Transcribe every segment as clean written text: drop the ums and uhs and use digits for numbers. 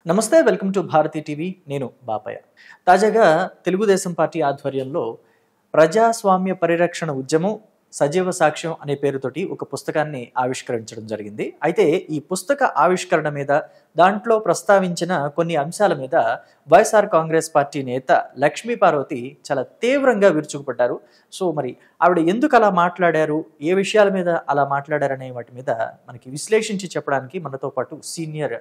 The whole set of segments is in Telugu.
నమస్తే వెల్కమ్ టు భారతీ టీవీ నేను బాపయ్య. తాజాగా తెలుగుదేశం పార్టీ ఆధ్వర్యంలో ప్రజాస్వామ్య పరిరక్షణ ఉద్యమం సజీవ సాక్ష్యం అనే పేరుతోటి ఒక పుస్తకాన్ని ఆవిష్కరించడం జరిగింది. అయితే ఈ పుస్తక ఆవిష్కరణ మీద దాంట్లో ప్రస్తావించిన కొన్ని అంశాల మీద వైఎస్ఆర్ కాంగ్రెస్ పార్టీ నేత లక్ష్మీ పార్వతి చాలా తీవ్రంగా విరుచుకుపడ్డారు. సో మరి ఆవిడ ఎందుకు అలా మాట్లాడారు, ఏ విషయాల మీద అలా మాట్లాడారనే వాటి మీద మనకి విశ్లేషించి చెప్పడానికి మనతో పాటు senior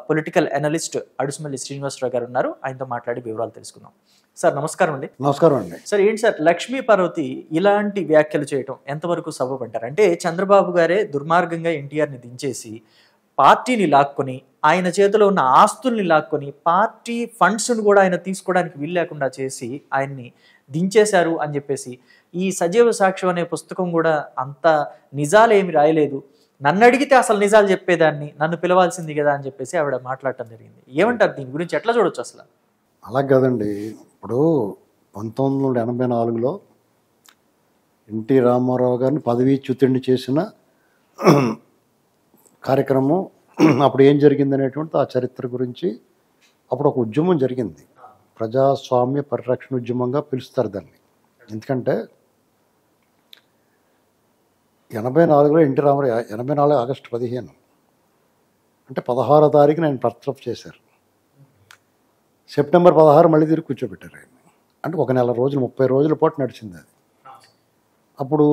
political analyst Adusumalli Srinivasarao గారు ఉన్నారు. ఆయనతో మాట్లాడి వివరాలు తెలుసుకుందాం. సార్ నమస్కారం అండి. నమస్కారం అండి. సార్ ఏంటి సార్ లక్ష్మీ పార్వతి ఇలాంటి వ్యాఖ్యలు చేయటం ఎంతవరకు సబబంటారు? అంటే చంద్రబాబు గారే దుర్మార్గంగా ఎన్టీఆర్ని దించేసి పార్టీని లాక్కొని ఆయన చేతిలో ఉన్న ఆస్తుల్ని లాక్కొని పార్టీ ఫండ్స్ను కూడా ఆయన తీసుకోవడానికి వీలు లేకుండా చేసి ఆయన్ని దించేశారు అని చెప్పేసి ఈ సజీవ సాక్ష్యం అనే పుస్తకం కూడా అంత నిజాలేమి రాయలేదు, నన్ను అడిగితే అసలు నిజాలు చెప్పేదాన్ని, నన్ను పిలవాల్సింది కదా అని చెప్పేసి ఆవిడ మాట్లాడటం జరిగింది. ఏమంటారు దీని గురించి, ఎట్లా చూడొచ్చు అసలు? అలా కదండి, ఇప్పుడు 1984లో ఎన్టీ రామారావు గారిని పదవీచ్యుతుడిని చేసిన కార్యక్రమం అప్పుడు ఏం జరిగింది అనేటువంటి ఆ చరిత్ర గురించి అప్పుడు ఒక ఉద్యమం జరిగింది. ప్రజాస్వామ్య పరిరక్షణ ఉద్యమంగా పిలుస్తారు దాన్ని. ఎందుకంటే 84లో ఎన్టీ రామారావు 84 ఆగస్టు 15 అంటే 16వ తారీఖున ఆయన బర్తరఫ్ చేశారు. సెప్టెంబర్ 16 మళ్ళీ తిరిగి కూర్చోబెట్టారు ఆయన. అంటే ఒక నెల రోజులు 30 రోజుల పాటు నడిచింది అది. అప్పుడు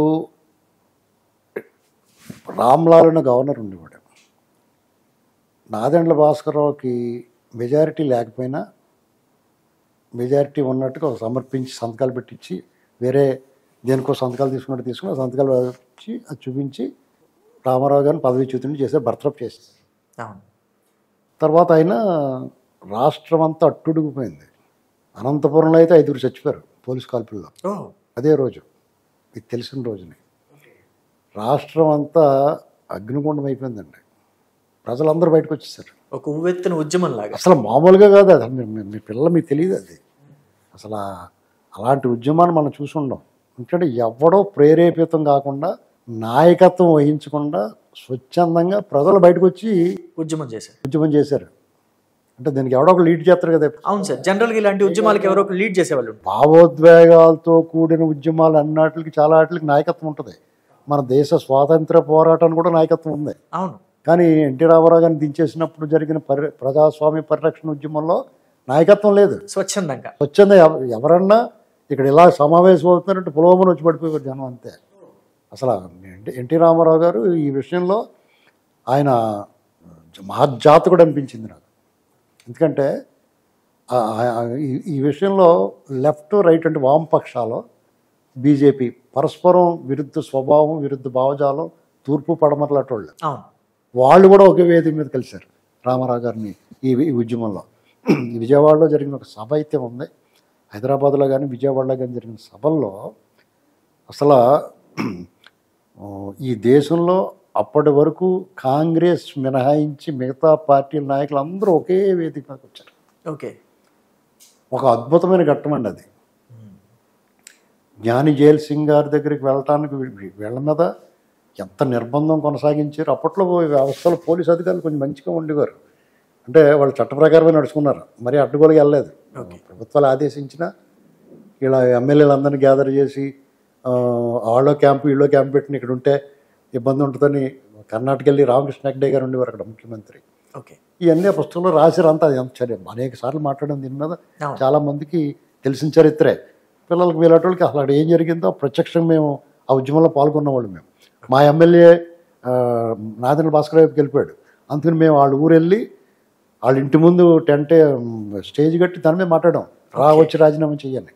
రామ్లాల్ అనే గవర్నర్ ఉండేవాడు. నాదెండ్ల భాస్కర్రావుకి మెజారిటీ లేకపోయినా మెజారిటీ ఉన్నట్టుగా సమర్పించి సంతకాలు పెట్టించి వేరే దేనికో సంతకాలు తీసుకుని సంతకాలు వచ్చి అది చూపించి రామారావు గారిని పదవీచ్యుతుడిని చేసే బర్తరఫ్ చేసేసారు. తర్వాత ఆయన రాష్ట్రం అంతా అట్టుడిగిపోయింది. అనంతపురంలో అయితే 5 చచ్చిపోయారు పోలీస్ కాల్పుల్లో అదే రోజు, మీకు తెలిసిన రోజుని. రాష్ట్రం అంతా అగ్నిగుండం అయిపోయిందండి. ప్రజలందరూ బయటకు వచ్చేసారు. ఒక ఉవ్వెత్తున ఉద్యమం లాగా. అసలు మామూలుగా కాదు అది. మీ పిల్లలు మీకు తెలియదు అది. అసలు అలాంటి ఉద్యమాన్ని మనం చూసి ఉండం. ఎందుకంటే ఎవడో ప్రేరేపితం కాకుండా నాయకత్వం వహించకుండా స్వచ్ఛందంగా ప్రజలు బయటకు వచ్చి ఉద్యమం చేశారు. అంటే దీనికి ఎవడో ఒక లీడ్ చేస్తారు కదా. అవును సార్, జనరల్గా ఇలాంటి ఉద్యమాలకు ఎవరో ఒక లీడ్ చేసేవాళ్ళు. భావోద్వేగాలతో కూడిన ఉద్యమాలు అన్నిటికి చాలా వాటికి నాయకత్వం ఉంటుంది. మన దేశ స్వాతంత్ర పోరాటానికి కూడా నాయకత్వం ఉంది. అవును. కానీ ఎన్టీ రామారావు గారిని దించేసినప్పుడు జరిగిన ప్రజాస్వామ్య పరిరక్షణ ఉద్యమంలో నాయకత్వం లేదు. స్వచ్ఛంద ఎవరన్నా ఇక్కడ ఇలా సమావేశం అవుతున్నారంటే పులోమని వచ్చి పడిపోయారు జనం, అంతే. అసలు ఎన్టీ రామారావు గారు ఈ విషయంలో ఆయన మహజ్జాతకుడు అనిపించింది నాకు. ఎందుకంటే ఈ విషయంలో లెఫ్ట్ రైట్ అంటే వామపక్షాలు బీజేపీ పరస్పరం విరుద్ధ స్వభావం, విరుద్ధ భావజాలం, తూర్పు పడమరలాటోళ్ళు వాళ్ళు కూడా ఒకే వేదిక మీద కలిశారు రామారావు గారిని ఈ ఉద్యమంలో. విజయవాడలో జరిగిన ఒక సభ అయితే ఉంది, హైదరాబాద్లో కానీ విజయవాడలో కానీ జరిగిన సభల్లో అసలు ఈ దేశంలో అప్పటి వరకు కాంగ్రెస్ మినహాయించి మిగతా పార్టీల నాయకులు అందరూ ఒకే వేదిక మీదకి వచ్చారు. ఓకే, ఒక అద్భుతమైన ఘట్టం అండి అది. జ్ఞాని జైల్ సింగ్ గారి దగ్గరికి వెళ్ళటానికి వీళ్ళ మీద ఎంత నిర్బంధం కొనసాగించారు. అప్పట్లో వ్యవస్థలో పోలీసు అధికారులు కొంచెం మంచిగా ఉండేవారు. అంటే వాళ్ళు చట్ట ప్రకారమే నడుచుకున్నారు, మరీ అడ్డుగోలుగా వెళ్ళలేదు. ప్రభుత్వాలు ఆదేశించిన ఇలా ఎమ్మెల్యేలందరినీ గ్యాదర్ చేసి ఆళ్ళో క్యాంపు వీళ్ళో క్యాంపు పెట్టిన ఇక్కడ ఉంటే ఇబ్బంది ఉంటుందని కర్ణాటక వెళ్ళి రామకృష్ణ హెగ్డే గారు ఉండేవారు అక్కడ ముఖ్యమంత్రి. ఇవన్నీ పుస్తకంలో రాశారు. అంతా అనేక సార్లు మాట్లాడడం దీని మీద చాలా మందికి తెలిసిన చరిత్రే. పిల్లలకి వీళ్ళకి అసలు ఏం జరిగిందో ప్రత్యక్షంగా మేము ఆ ఉద్యమంలో పాల్గొన్నవాళ్ళు. మేము మా ఎమ్మెల్యే నాదెండ్ల భాస్కర్ వైపుకి వెళ్ళిపోయాడు. అందుకని మేము వాళ్ళ ఊరు వెళ్ళి వాళ్ళ ఇంటి ముందు స్టేజ్ కట్టి దాని మీద మాట్లాడాం, వచ్చి రాజీనామా చెయ్యాలి.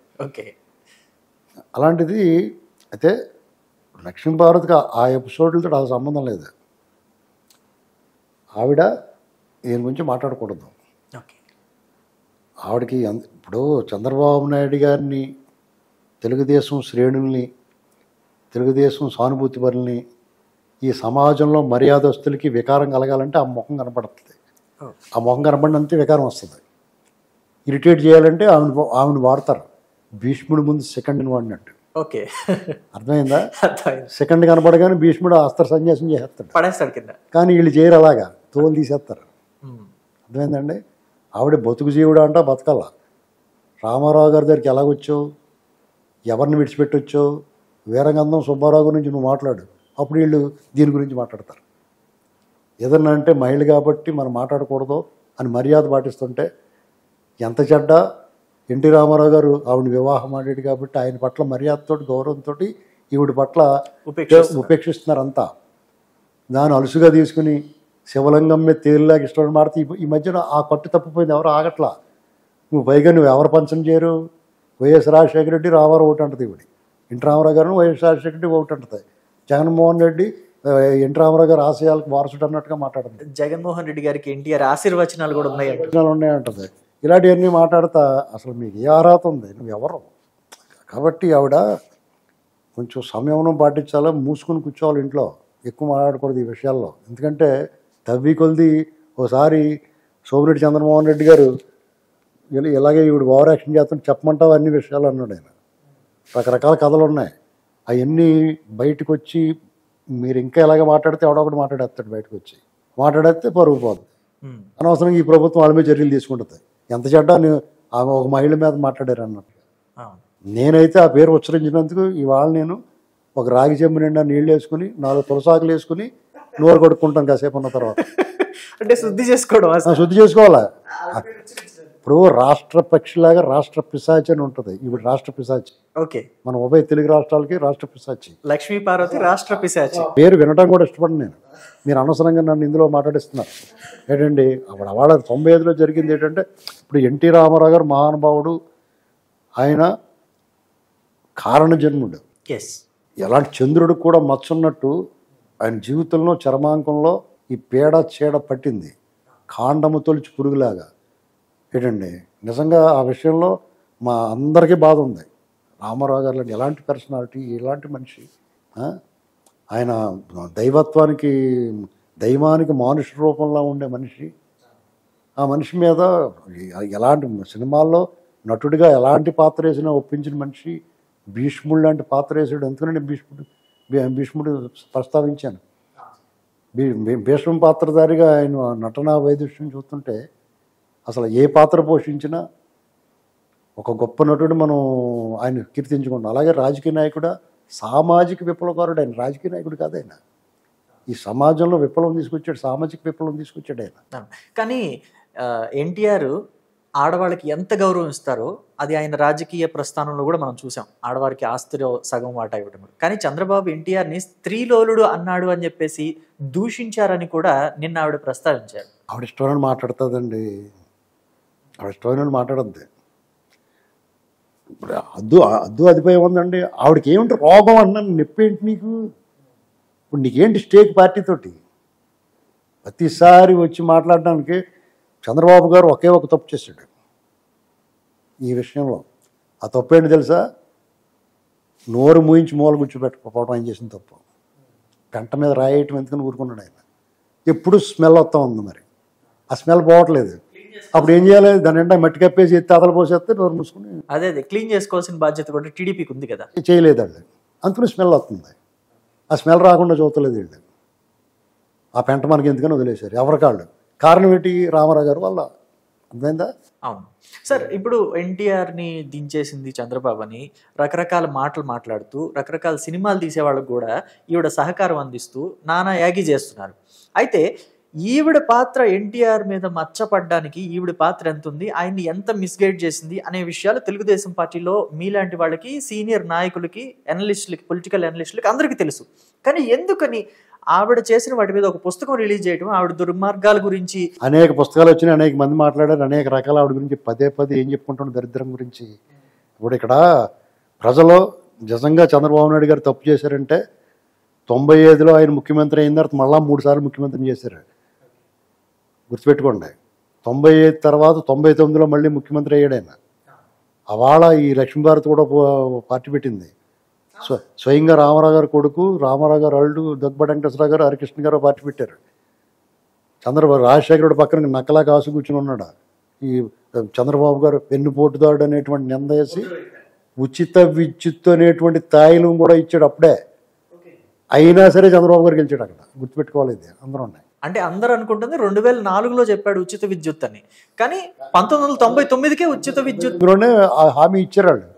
అలాంటిది అయితే లక్ష్మీ భారత్కి ఆ ఎపిసోడ్లతో అసలు సంబంధం లేదు. ఆవిడ దీని గురించి మాట్లాడకూడదు. ఆవిడకి ఇప్పుడు చంద్రబాబు నాయుడు గారిని, తెలుగుదేశం శ్రేణుల్ని, తెలుగుదేశం సానుభూతి పరుల్ని, ఈ సమాజంలో మర్యాదస్తులకి వికారం కలగాలంటే ఆ ముఖం కనపడుతుంది. ఆ ముఖం కనపడినంతే వికారం వస్తుంది. ఇరిటేట్ చేయాలంటే ఆవిడ వాడతారు. భీష్ముడి ముందు సెకండ్ని వాడినట్టు. ఓకే, అర్థమైందా? సెకండ్ కనపడగానే భీష్ముడు అస్త్ర సన్యాసం చేసేస్తాడు, పడేస్తాడు కింద. కానీ వీళ్ళు చేయరు అలాగా, తోలు తీసేస్తారు. అర్థమైందండి? ఆవిడ బతుకు జీవుడు అంట బతకాల. రామారావు గారి దగ్గరికి ఎలాగొచ్చావు, ఎవరిని విడిచిపెట్టొచ్చావు, వీరగంధం సుబ్బారావు గురించి నువ్వు మాట్లాడు, అప్పుడు వీళ్ళు దీని గురించి మాట్లాడతారు. ఏదన్నా అంటే మహిళ కాబట్టి మనం మాట్లాడకూడదు అని మర్యాద పాటిస్తుంటే ఎంత చెడ్డ. ఎన్టీ రామారావు గారు ఆవిడ వివాహం ఆడాడు కాబట్టి ఆయన పట్ల మర్యాదతో గౌరవంతో ఈవిడ పట్ల ఉపేక్షిస్తున్నారు అంతా. దాన్ని అలుసుగా తీసుకుని శివలింగం మీద తేలిలాగా ఇష్టం మాడితే ఈ మధ్యన ఆ కట్టు తప్పిపోయింది, ఎవరు ఆగట్లా. నువ్వు పైగా నువ్వు ఎవరు పంచం చేయరు, వైఎస్ రాజశేఖర రెడ్డి రామారావు ఒకటి అంటుంది, ఈవిడి ఎన్టీ రామారావు గారు వైఎస్ రాజశేఖర రెడ్డి ఒకటి అంటుంది, జగన్మోహన్ రెడ్డి ఎన్టీ రామారావు గారు ఆశయాలకు వారసుడు అన్నట్టుగా మాట్లాడుతుంది. జగన్మోహన్ రెడ్డి గారికి ఎన్టీఆర్ ఆశీర్వచనాలు కూడా ఉన్నాయంటుంది. ఇలాంటివన్నీ మాట్లాడతా అసలు మీకు ఏ అర్హత ఉంది, నువ్వు ఎవరు? కాబట్టి ఆవిడ కొంచెం సంయమనం పాటించాలా, మూసుకుని కూర్చోవాలి ఇంట్లో, ఎక్కువ మాట్లాడకూడదు ఈ విషయాల్లో. ఎందుకంటే తవ్వి కొలిది ఓసారి సోమిరెడ్డి చంద్రమోహన్ రెడ్డి గారు ఇలాగే ఈవిడ ఓవర్ యాక్షన్ చేస్తుంటే చెప్పమంటావు అన్ని విషయాలు అన్నాడు ఆయన. రకరకాల కథలు ఉన్నాయి, అవన్నీ బయటకు వచ్చి మీరు ఇంకా ఎలాగ మాట్లాడితే ఎవడొకటి మాట్లాడేస్తాడు, బయటకు వచ్చి మాట్లాడేస్తే పరుగు పోదు. అనవసరంగా ఈ ప్రభుత్వం వాళ్ళ మీద చర్యలు తీసుకుంటుంది. ఎంత చెడ్డ ఆమె ఒక మహిళ మీద మాట్లాడారు అన్నట్టు. నేనైతే ఆ పేరు ఉచ్చరించినందుకు ఇవాళ నేను ఒక రాగి చెంబు నిండా నీళ్ళు వేసుకుని 4 తులసాకులు వేసుకుని నోరు కొడుకుంటాను కాసేపు ఉన్న తర్వాత. అంటే శుద్ధి చేసుకోవడం, శుద్ధి చేసుకోవాలా. ఇప్పుడు రాష్ట్ర పక్షిలాగా రాష్ట్ర పిశాచి అని ఉంటుంది, ఇప్పుడు రాష్ట్ర పిశాచి. ఓకే, మన ఉభయ తెలుగు రాష్ట్రాలకి రాష్ట్ర పిశాచి లక్ష్మీ పార్వతి రాష్ట్ర పిశాచి పేరు వినటం కూడా ఇష్టపడను నేను. మీరు అనవసరంగా నన్ను ఇందులో మాట్లాడిస్తున్నారు ఏంటండి. అప్పుడు వాళ్ళ 95లో జరిగింది ఏంటంటే, ఇప్పుడు ఎన్టీ రామారావు గారు మహానుభావుడు, ఆయన కారణ జన్ముడు. ఎలాంటి చంద్రుడికి కూడా మచ్చున్నట్టు ఆయన జీవితంలో చర్మాంకంలో ఈ పేడ చీడ పట్టింది, కాండము తొలిచి పురుగులాగా. ఏంటండి నిజంగా ఆ విషయంలో మా అందరికీ బాధ ఉంది. రామారావు గారు లాంటి ఎలాంటి పర్సనాలిటీ, ఎలాంటి మనిషి. ఆయన దైవానికి మానుష రూపంలో ఉండే మనిషి. ఆ మనిషి మీద ఎలాంటి సినిమాల్లో నటుడిగా ఎలాంటి పాత్ర వేసినా ఒప్పించిన మనిషి. భీష్ముడు లాంటి పాత్ర వేసాడు. ఎందుకంటే భీష్ముడు ప్రస్తావించాను. భీష్మ పాత్రధారిగా ఆయన నటనా వైదుష్యం చూస్తుంటే అసలు ఏ పాత్ర పోషించినా ఒక గొప్ప నటుడు మనం ఆయన కీర్తించుకుంటాం. అలాగే రాజకీయ నాయకుడా, సామాజిక విప్లవకారుడు ఆయన. రాజకీయ నాయకుడు కాదు ఆయన, ఈ సమాజంలో విప్లవం తీసుకొచ్చాడు, సామాజిక విప్లవం తీసుకొచ్చాడు ఆయన. కానీ ఎన్టీఆర్ ఆడవాళ్ళకి ఎంత గౌరవం ఇస్తారో అది ఆయన రాజకీయ ప్రస్థానంలో కూడా మనం చూసాం. ఆడవారికి ఆస్తిలో సగం వాటా ఇవ్వడం. కానీ చంద్రబాబు ఎన్టీఆర్ని స్త్రీలోలుడు అన్నాడు అని చెప్పేసి దూషించారని కూడా నిన్న ఆవిడ ప్రస్తావించారు. ఆవిడ ఇష్టమైన మాట్లాడుతుందండి, ఆవిడ ఇష్టమైన మాట్లాడద్దు. ఇప్పుడు అద్దు అదిపోయి ఉందండి. ఆవిడకి ఏమిటి రోగం అన్నాను, నొప్పి ఏంటి నీకు? ఇప్పుడు నీకేంటి స్టేక్ పార్టీతోటి? ప్రతిసారి వచ్చి మాట్లాడడానికి చంద్రబాబు గారు ఒకే ఒక తప్పు చేశాడు ఈ విషయంలో. ఆ తప్పు ఏంటి తెలుసా? నోరు మూయించి మూల కూర్చోబెట్టకపోవడం ఆయన చేసిన తప్పు. పెంట మీద రాయేయటం ఎందుకని ఊరుకున్నాడు ఆయన. ఎప్పుడు స్మెల్ వస్తూ ఉంది, మరి ఆ స్మెల్ పోవట్లేదు. అప్పుడు ఏం చేయాలి? దాని నిండా మట్టి కప్పేసి ఎత్తి అతలు పోసేస్తే నోరు మూసుకుని అదే క్లీన్ చేసుకోవాల్సిన బాధ్యత కూడా టీడీపీకి ఉంది కదా. చేయలేదు వాళ్ళు, అందుకని స్మెల్ వస్తుంది. ఆ స్మెల్ రాకుండా చూస్తలేదు వీళ్ళు. ఆ పెంట మనకి ఎందుకని వదిలేశారు ఎవరికాళ్ళు. కారణం ఏంటి? రామారావు గారు వల్ల. అర్థమైందా? అవును సార్. ఇప్పుడు ఎన్టీఆర్ని దించేసింది చంద్రబాబు అని రకరకాల మాటలు మాట్లాడుతూ రకరకాల సినిమాలు తీసేవాళ్ళకు కూడా ఈవిడ సహకారం అందిస్తూ నానా యాగి చేస్తున్నారు. అయితే ఈవిడ పాత్ర ఎన్టీఆర్ మీద మచ్చపడ్డానికి ఈవిడ పాత్ర ఎంత ఉంది, ఆయన్ని ఎంత మిస్గైడ్ చేసింది అనే విషయాలు తెలుగుదేశం పార్టీలో మీలాంటి వాళ్ళకి, సీనియర్ నాయకులకి, అనలిస్టులకి, పొలిటికల్ అనలిస్టులకి అందరికీ తెలుసు. కానీ ఎందుకని ఆవిడ చేసిన వాటి మీద ఒక పుస్తకం రిలీజ్ చేయడం, ఆవిడ దుర్మార్గాల గురించి అనేక పుస్తకాలు వచ్చినాయి, అనేక మంది మాట్లాడారు, అనేక రకాల ఆవిడ గురించి పదే ఏం చెప్పుకుంటున్నారు, దరిద్రం గురించి. ఇప్పుడు ఇక్కడ ప్రజలు నిజంగా చంద్రబాబు నాయుడు గారు తప్పు చేశారంటే 95లో ఆయన ముఖ్యమంత్రి అయిన తర్వాత మళ్ళా 3 సార్లు ముఖ్యమంత్రిని చేశారు, గుర్తుపెట్టుకోండి. 95 తర్వాత 99లో మళ్ళీ ముఖ్యమంత్రి అయ్యాడు ఆయన. అవాళ ఈ లక్ష్మీభారత్ కూడా పార్టీ పెట్టింది. స్వయంగా రామారావు గారు కొడుకు, రామారావు గారు అల్లుడు దగ్గుబాటి వెంకటేశ్వరరావు గారు, హరికృష్ణ గారు పార్టీ పెట్టారు. చంద్రబాబు రాజశేఖరుడు పక్కన నక్కలా కాసు కూర్చుని ఉన్నాడు. ఈ చంద్రబాబు గారు వెన్నుపోటుదాడు అనేటువంటి నింద వేసి ఉచిత విద్యుత్ అనేటువంటి తాయిలం కూడా ఇచ్చాడు అప్పుడే. అయినా సరే చంద్రబాబు గారు గెలిచాడు అక్కడ, గుర్తుపెట్టుకోవాలి. ఇది అందరూ ఉన్నాయి. అంటే అందరూ అనుకుంటుంది 2004లో చెప్పాడు ఉచిత విద్యుత్ అని, కానీ 1999కే ఉచిత విద్యుత్. ఇందులోనే ఆ హామీ ఇచ్చారు వాళ్ళు.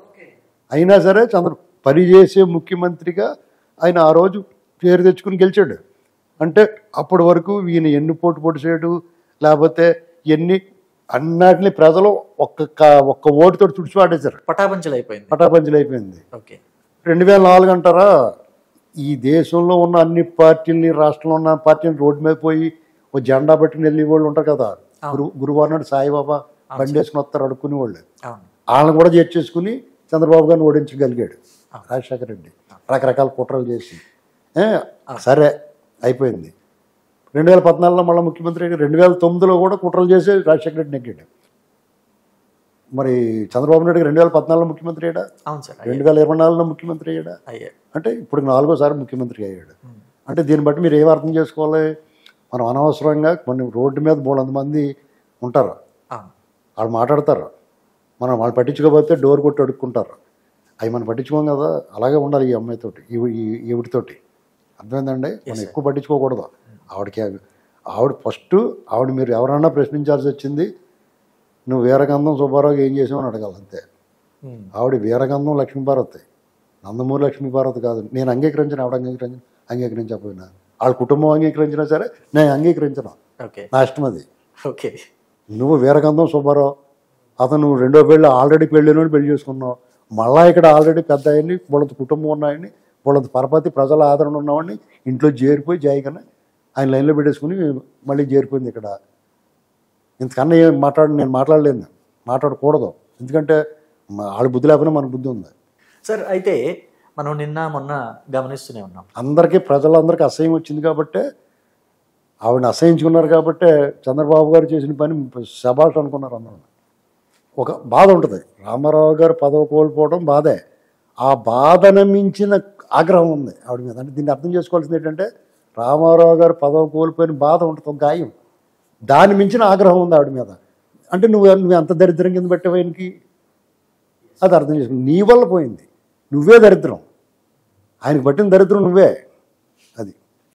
అయినా సరే పనిచేసే ముఖ్యమంత్రిగా ఆయన ఆ రోజు పేరు తెచ్చుకుని గెలిచాడు. అంటే అప్పటి వరకు ఈయన ఎన్ని పోటు చేయడు, లేకపోతే ఎన్ని అన్నిటిని ప్రజలు ఒక్క ఓటుతో తుడిచిపాడేశారు. పటాపంచలు అయిపోయింది. ఓకే. 2004 అంటారా, ఈ దేశంలో ఉన్న అన్ని పార్టీలని, రాష్ట్రంలో ఉన్న పార్టీని రోడ్డు మీద పోయి ఓ జెండా పెట్టుకుని వెళ్ళే వాళ్ళు ఉంటారు కదా, గురువారం నాడు సాయిబాబా బండి వేసుకుని వస్తారు అడుక్కునే వాళ్ళు, వాళ్ళని కూడా చేర్చేసుకుని చంద్రబాబు గారిని ఓడించగలిగాడు రాజశేఖర రెడ్డి, రకరకాల కుట్రలు చేసి. సరే అయిపోయింది. 2014లో మళ్ళీ ముఖ్యమంత్రి, 2009లో కూడా కుట్రలు చేసి రాజశేఖర రెడ్డి నెగ్గాడు. మరి చంద్రబాబు నాయుడు 2014లో ముఖ్యమంత్రి అయ్యాడా? 2024లో ముఖ్యమంత్రి అయ్యాడా? అంటే ఇప్పుడు 4వ ముఖ్యమంత్రి అయ్యాడు. అంటే దీన్ని బట్టి మీరు ఏం అర్థం చేసుకోవాలి? మనం అనవసరంగా కొన్ని రోడ్డు మీద 300 మంది ఉంటారు, వాళ్ళు మాట్లాడతారు, మనం వాళ్ళు పట్టించుకోకపోతే డోర్ కొట్టి అడుక్కుంటారు. అవి మనం పట్టించుకోం కదా, అలాగే ఉండాలి ఈ అమ్మాయితోటి, ఈవిడితోటి. అర్థమైందండి? మనం ఎక్కువ పట్టించుకోకూడదు. ఆవిడ ఫస్ట్ మీరు ఎవరన్నా ప్రశ్నించాల్సి వచ్చింది, నువ్వు వీరగంధం సుబ్బారావు ఏం చేసావని అడగాలి అంతే. ఆవిడ వీరగంధం లక్ష్మీపార్వతి, నందమూరి లక్ష్మీపార్వతి కాదు. నేను ఆవిడ అంగీకరించకపోయినా, వాళ్ళ కుటుంబం అంగీకరించినా సరే నేను అంగీకరించను, నా ఇష్టం అది. నువ్వు వీరగంధం సుబ్బారావు, అతను 2వ పెళ్ళి ఆల్రెడీ పెళ్ళినోని పెళ్లి చేసుకున్నావు, మళ్ళా ఇక్కడ ఆల్రెడీ పెద్ద అయ్యి వాళ్ళ కుటుంబం ఉన్నాయని, వాళ్ళ పరపతి ప్రజల ఆదరణ ఉన్నవాడిని ఇంట్లో చేరిపోయి జాయిగానే ఆయన లైన్లో పెట్టేసుకుని మళ్ళీ చేరిపోయింది ఇక్కడ. ఇంతకన్నా ఏం నేను మాట్లాడలేను, మాట్లాడకూడదు. ఎందుకంటే వాళ్ళ బుద్ధి లేకపోయినా మన బుద్ధి ఉంది. సార్, అయితే మనం నిన్న మొన్న గమనిస్తూనే ఉన్నాం, ప్రజలందరికీ అసహ్యం వచ్చింది కాబట్టే, ఆవిడని అసహించుకున్నారు కాబట్టే చంద్రబాబు గారు చేసిన పని శభాష్ అనుకున్నారు అందరూ. ఒక బాధ ఉంటుంది, రామారావు గారు పదవి కోల్పోవడం బాధే, ఆ బాధను మించిన ఆగ్రహం ఉంది ఆవిడ మీద. అంటే దీన్ని అర్థం చేసుకోవాల్సింది ఏంటంటే, రామారావు గారు పదవి కోల్పోయిన బాధ ఉంటుంది, ఒక గాయం, దాన్ని మించిన ఆగ్రహం ఉంది ఆవిడ మీద. అంటే నువ్వు అంత దరిద్రం కింద పెట్టేవానికి అది అర్థం చేసుకుని నీ వల్ల పోయింది, నువ్వే దరిద్రం, ఆయనకు పట్టిన దరిద్రం నువ్వే.